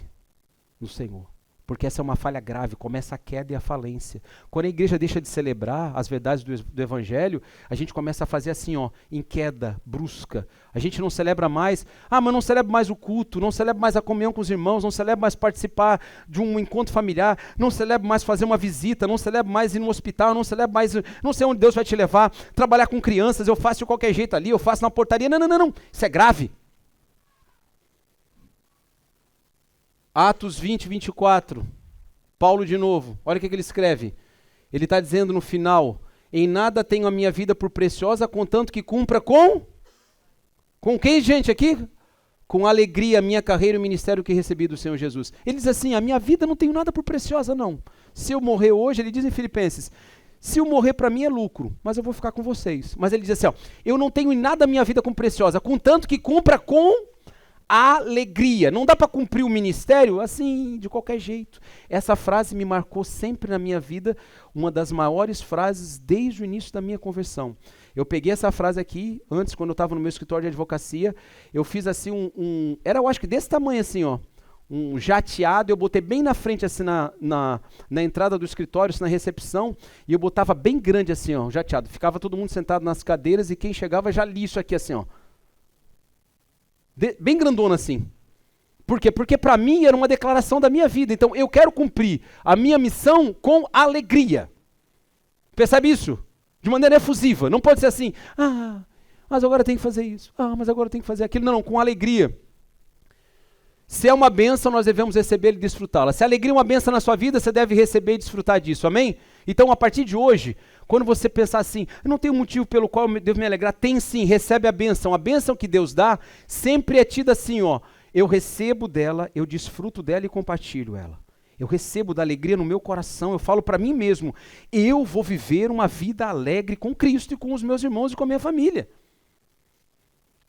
no Senhor. Porque essa é uma falha grave, começa a queda e a falência. Quando a igreja deixa de celebrar as verdades do evangelho, a gente começa a fazer assim, ó, em queda brusca. A gente não celebra mais, mas não celebra mais o culto, não celebra mais a comunhão com os irmãos, não celebra mais participar de um encontro familiar, não celebra mais fazer uma visita, não celebra mais ir no hospital, não celebra mais, não sei onde Deus vai te levar, trabalhar com crianças, eu faço de qualquer jeito ali, eu faço na portaria. Não. Isso é grave. Atos 20, 24, Paulo de novo, olha o que ele escreve. Ele está dizendo no final, em nada tenho a minha vida por preciosa, contanto que cumpra com quem, gente, aqui? Com alegria a minha carreira e o ministério que recebi do Senhor Jesus. Ele diz assim, a minha vida não tenho nada por preciosa, não. Se eu morrer hoje, ele diz em Filipenses, se eu morrer para mim é lucro, mas eu vou ficar com vocês. Mas ele diz assim, ó, eu não tenho em nada a minha vida como preciosa, contanto que cumpra com alegria. Não dá para cumprir o ministério assim, de qualquer jeito. Essa frase me marcou sempre na minha vida, uma das maiores frases desde o início da minha conversão. Eu peguei essa frase aqui, antes, quando eu estava no meu escritório de advocacia, eu fiz assim era eu acho que desse tamanho assim, ó, um jateado, eu botei bem na frente assim na entrada do escritório, assim, na recepção, e eu botava bem grande assim, ó, jateado. Ficava todo mundo sentado nas cadeiras e quem chegava já lia isso aqui assim, ó. Bem grandona assim. Por quê? Porque para mim era uma declaração da minha vida. Então eu quero cumprir a minha missão com alegria. Percebe isso? De maneira efusiva. Não pode ser assim, mas agora tem que fazer isso. Mas agora tem que fazer aquilo. Não, com alegria. Se é uma bênção, nós devemos receber e desfrutá-la. Se a alegria é uma bênção na sua vida, você deve receber e desfrutar disso. Amém? Então, a partir de hoje, quando você pensar assim, eu não tenho motivo pelo qual eu devo me alegrar, tem sim, recebe a bênção. A bênção que Deus dá sempre é tida assim, ó. Eu recebo dela, eu desfruto dela e compartilho ela. Eu recebo da alegria no meu coração, eu falo para mim mesmo, eu vou viver uma vida alegre com Cristo e com os meus irmãos e com a minha família.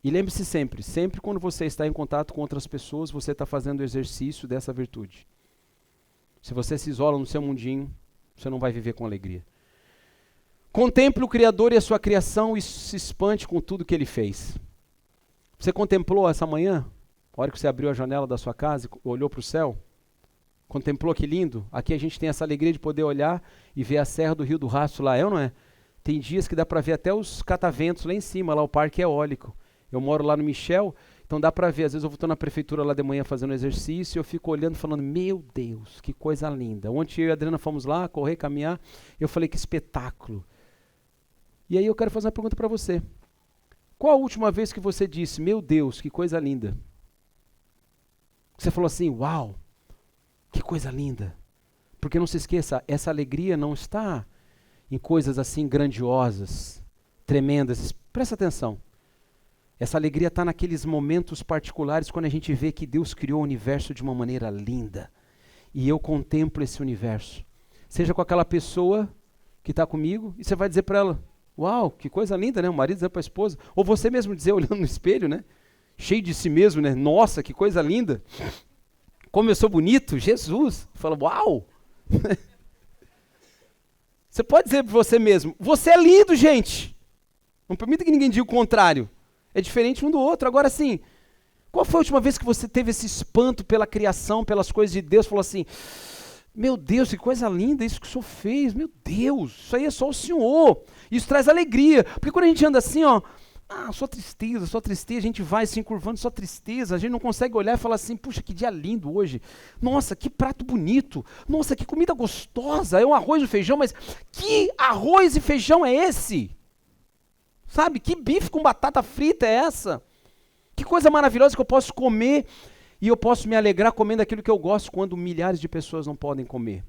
E lembre-se sempre, sempre quando você está em contato com outras pessoas, você está fazendo o exercício dessa virtude. Se você se isola no seu mundinho, você não vai viver com alegria. Contemple o Criador e a sua criação e se espante com tudo que Ele fez. Você contemplou essa manhã? A hora que você abriu a janela da sua casa e olhou para o céu? Contemplou que lindo? Aqui a gente tem essa alegria de poder olhar e ver a Serra do Rio do Rastro lá, é ou não é? Tem dias que dá para ver até os cataventos lá em cima, lá o parque eólico. Eu moro lá no Michel, então dá para ver. Às vezes eu estou na prefeitura lá de manhã fazendo exercício e eu fico olhando falando, meu Deus, que coisa linda. Ontem eu e a Adriana fomos lá, correr, caminhar, eu falei, que espetáculo. E aí eu quero fazer uma pergunta para você. Qual a última vez que você disse, meu Deus, que coisa linda? Você falou assim, uau, que coisa linda. Porque não se esqueça, essa alegria não está em coisas assim grandiosas, tremendas. Presta atenção. Essa alegria está naqueles momentos particulares quando a gente vê que Deus criou o universo de uma maneira linda. E eu contemplo esse universo. Seja com aquela pessoa que está comigo e você vai dizer para ela, uau, que coisa linda, né? O marido dizer para a esposa. Ou você mesmo dizer olhando no espelho, né? Cheio de si mesmo, né? Nossa, que coisa linda. Como eu sou bonito, Jesus. Fala, uau. Você pode dizer para você mesmo, você é lindo, gente. Não permita que ninguém diga o contrário. É diferente um do outro. Agora sim, qual foi a última vez que você teve esse espanto pela criação, pelas coisas de Deus? Falou assim, meu Deus, que coisa linda isso que o Senhor fez. Meu Deus, isso aí é só o Senhor. Isso traz alegria. Porque quando a gente anda assim, ó, só tristeza, a gente vai se encurvando, só tristeza. A gente não consegue olhar e falar assim, puxa, que dia lindo hoje. Nossa, que prato bonito. Nossa, que comida gostosa. É um arroz e feijão, mas que arroz e feijão é esse? Sabe, que bife com batata frita é essa? Que coisa maravilhosa que eu posso comer e eu posso me alegrar comendo aquilo que eu gosto quando milhares de pessoas não podem comer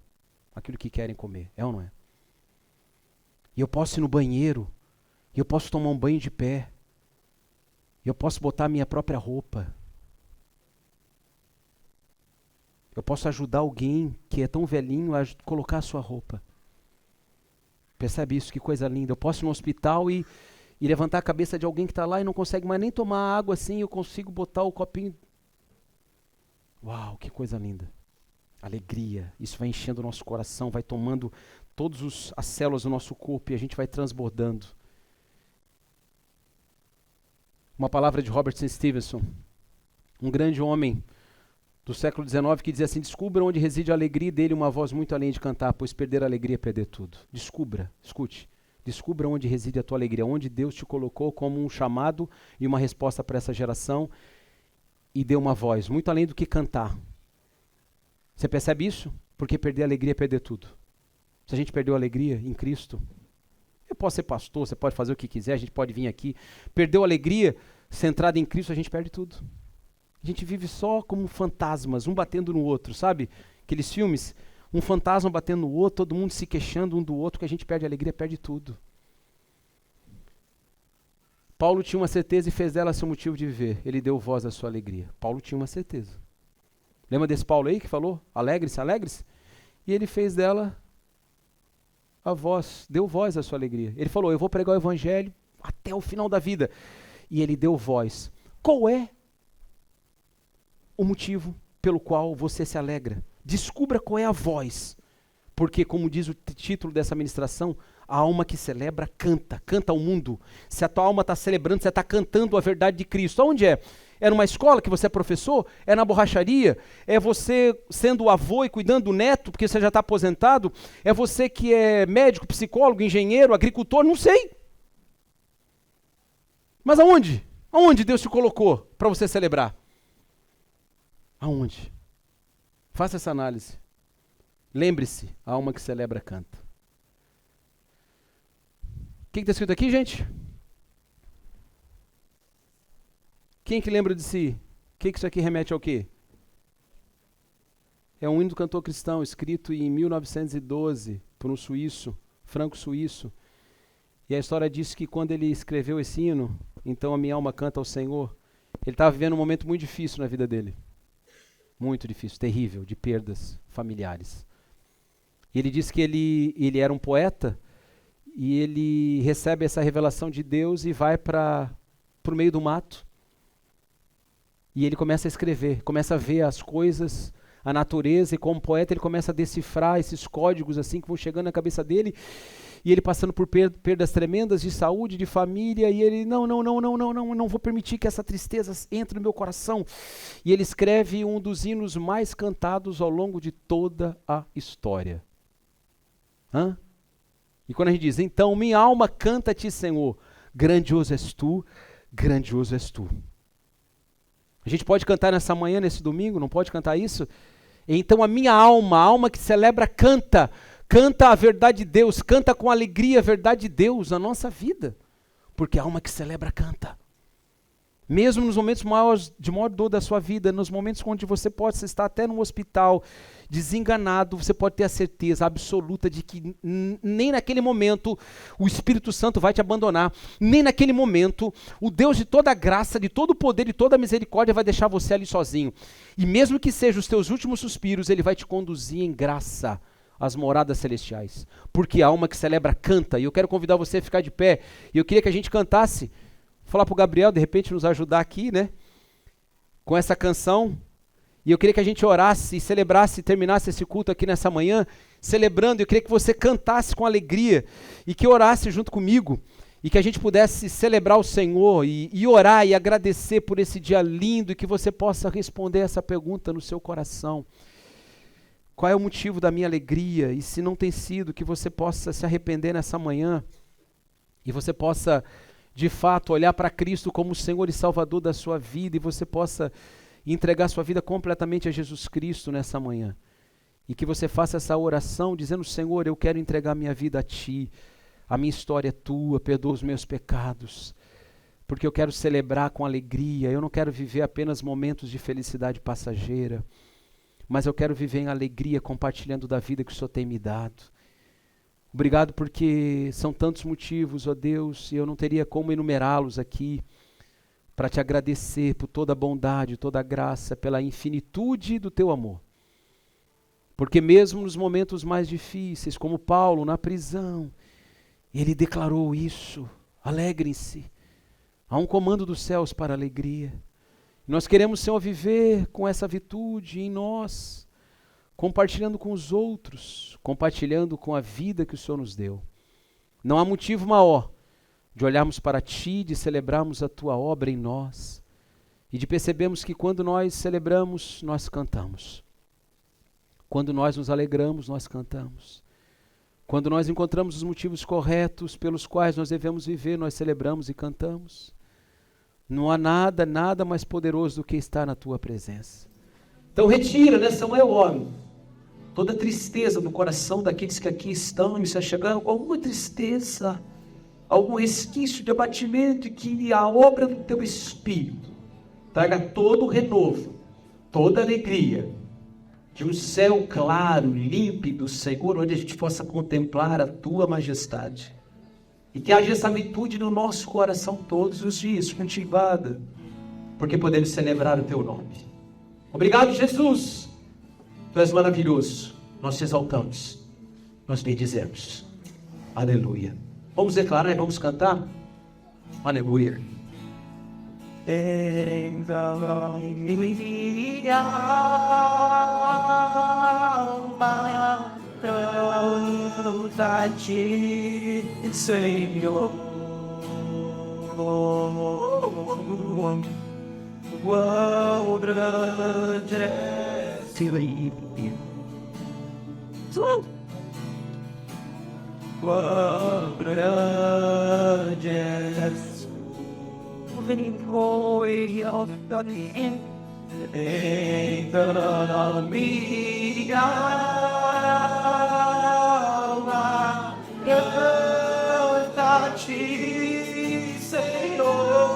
aquilo que querem comer, é ou não é? E eu posso ir no banheiro, e eu posso tomar um banho de pé, e eu posso botar a minha própria roupa. Eu posso ajudar alguém que é tão velhinho a colocar a sua roupa. Percebe isso? Que coisa linda. Eu posso ir no hospital e levantar a cabeça de alguém que está lá e não consegue mais nem tomar água assim, eu consigo botar o copinho. Uau, que coisa linda. Alegria. Isso vai enchendo o nosso coração, vai tomando todas as células do nosso corpo e a gente vai transbordando. Uma palavra de Robert Stevenson, um grande homem do século XIX, que dizia assim: descubra onde reside a alegria, dele uma voz muito além de cantar, pois perder a alegria é perder tudo. Descubra, escute, descubra onde reside a tua alegria, onde Deus te colocou como um chamado e uma resposta para essa geração, e dê uma voz, muito além do que cantar. Você percebe isso? Porque perder a alegria é perder tudo. Se a gente perdeu a alegria em Cristo, eu posso ser pastor, você pode fazer o que quiser, a gente pode vir aqui, perdeu a alegria, centrada em Cristo, a gente perde tudo. A gente vive só como fantasmas, um batendo no outro, sabe? Aqueles filmes, um fantasma batendo no outro, todo mundo se queixando um do outro, que a gente perde a alegria, perde tudo. Paulo tinha uma certeza e fez dela seu motivo de viver. Ele deu voz à sua alegria. Paulo tinha uma certeza. Lembra desse Paulo aí que falou? Alegre-se, alegre-se. E ele fez dela a voz, deu voz à sua alegria. Ele falou: eu vou pregar o evangelho até o final da vida. E ele deu voz. Qual é o motivo pelo qual você se alegra? Descubra qual é a voz. Porque, como diz o título dessa ministração, a alma que celebra canta, canta ao mundo. Se a tua alma está celebrando, você está cantando a verdade de Cristo. Aonde é? É numa escola que você é professor? É na borracharia? É você sendo avô e cuidando do neto, porque você já está aposentado? É você que é médico, psicólogo, engenheiro, agricultor? Não sei. Mas aonde? Aonde Deus te colocou para você celebrar? Aonde? Faça essa análise. Lembre-se, a alma que celebra canta. O que está escrito aqui, gente? Quem que lembra de si? O que isso aqui remete ao quê? É um hino do cantor cristão, escrito em 1912, por um suíço, franco-suíço. E a história diz que quando ele escreveu esse hino, então a minha alma canta ao Senhor, ele estava vivendo um momento muito difícil na vida dele. Muito difícil, terrível, de perdas familiares. E ele diz que ele era um poeta, e ele recebe essa revelação de Deus e vai para o meio do mato. E ele começa a escrever, começa a ver as coisas, a natureza, e como poeta ele começa a decifrar esses códigos assim que vão chegando na cabeça dele, e ele passando por perdas tremendas de saúde, de família, e ele, não vou permitir que essa tristeza entre no meu coração. E ele escreve um dos hinos mais cantados ao longo de toda a história. E quando a gente diz, então minha alma canta a ti, Senhor, grandioso és tu, grandioso és tu. A gente pode cantar nessa manhã, nesse domingo, não pode cantar isso? Então a minha alma, a alma que celebra, canta a verdade de Deus, canta com alegria a verdade de Deus na nossa vida. Porque a alma que celebra, canta. Mesmo nos momentos de maior dor da sua vida, nos momentos onde você pode estar até no hospital, desenganado, você pode ter a certeza absoluta de que nem naquele momento o Espírito Santo vai te abandonar, nem naquele momento o Deus de toda a graça, de todo o poder, de toda a misericórdia vai deixar você ali sozinho. E mesmo que sejam os teus últimos suspiros, Ele vai te conduzir em graça às moradas celestiais. Porque a alma que celebra canta, e eu quero convidar você a ficar de pé, e eu queria que a gente cantasse. Falar para o Gabriel, de repente, nos ajudar aqui, né? Com essa canção. E eu queria que a gente orasse, celebrasse, terminasse esse culto aqui nessa manhã, celebrando. Eu queria que você cantasse com alegria e que orasse junto comigo. E que a gente pudesse celebrar o Senhor e orar e agradecer por esse dia lindo e que você possa responder essa pergunta no seu coração. Qual é o motivo da minha alegria? E se não tem sido, que você possa se arrepender nessa manhã e você possa, de fato, olhar para Cristo como o Senhor e Salvador da sua vida, e você possa entregar sua vida completamente a Jesus Cristo nessa manhã. E que você faça essa oração dizendo, Senhor, eu quero entregar minha vida a Ti, a minha história é Tua, perdoa os meus pecados, porque eu quero celebrar com alegria, eu não quero viver apenas momentos de felicidade passageira, mas eu quero viver em alegria compartilhando da vida que o Senhor tem me dado. Obrigado porque são tantos motivos, ó Deus, e eu não teria como enumerá-los aqui, para te agradecer por toda a bondade, toda a graça, pela infinitude do teu amor. Porque mesmo nos momentos mais difíceis, como Paulo na prisão, ele declarou isso, alegrem-se, há um comando dos céus para a alegria. Nós queremos, Senhor, viver com essa virtude em nós, compartilhando com os outros, compartilhando com a vida que o Senhor nos deu. Não há motivo maior de olharmos para Ti, de celebrarmos a Tua obra em nós e de percebermos que quando nós celebramos, nós cantamos. Quando nós nos alegramos, nós cantamos. Quando nós encontramos os motivos corretos pelos quais nós devemos viver, nós celebramos e cantamos. Não há nada mais poderoso do que estar na tua presença. Então retira, né, Samuel, homem, toda tristeza no coração daqueles que aqui estão e se achegando com alguma tristeza, algum resquício de abatimento, e que a obra do teu Espírito traga todo o renovo, toda a alegria, de um céu claro, límpido, Senhor, onde a gente possa contemplar a tua majestade. E que haja essa virtude no nosso coração todos os dias, cultivada, porque podemos celebrar o teu nome. Obrigado, Jesus. Tu és maravilhoso. Nós te exaltamos. Nós bendizemos. Aleluia. Vamos declarar e vamos cantar? Aleluia. Senhor, quão grande és tu, quão grande és então a minha alma canta-te, Senhor.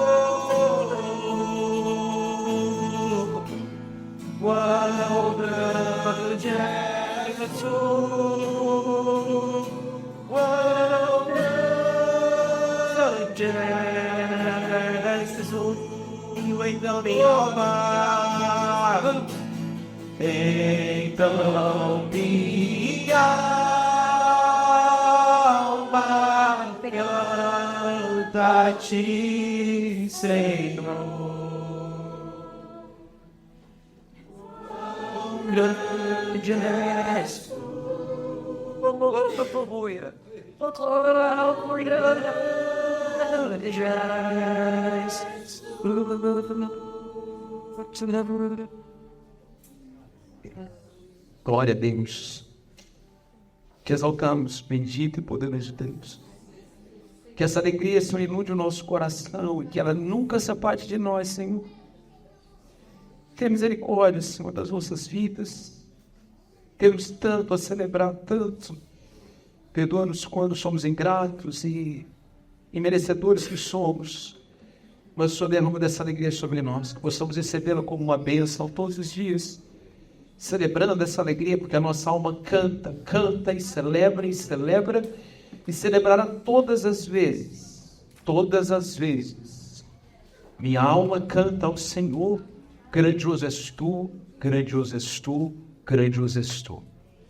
Quão grande és tu, quão grande és tu, e então minha alma, então minha alma canta-te, Senhor. Grande és tu, Glória a Deus. Que exaltamos, bendito e poderoso Deus. Que essa alegria, Senhor, inunde o nosso coração e que ela nunca se aparte de nós, Senhor. Tenha misericórdia, Senhor, das nossas vidas. Temos tanto a celebrar, tanto. Perdoa-nos quando somos ingratos e merecedores que somos. Mas o Senhor derrama dessa alegria sobre nós, que possamos recebê-la como uma bênção todos os dias, celebrando essa alegria, porque a nossa alma canta e celebra, e celebrará todas as vezes. Minha alma canta ao Senhor, grandioso és tu, grandioso és tu, grandioso és tu.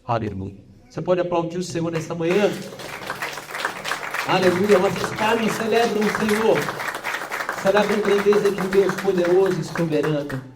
Aleluia. Você pode aplaudir o Senhor nesta manhã? Aleluia. Nossas carnes celebram o Senhor. Celebram a grandeza de um Deus poderoso e soberano.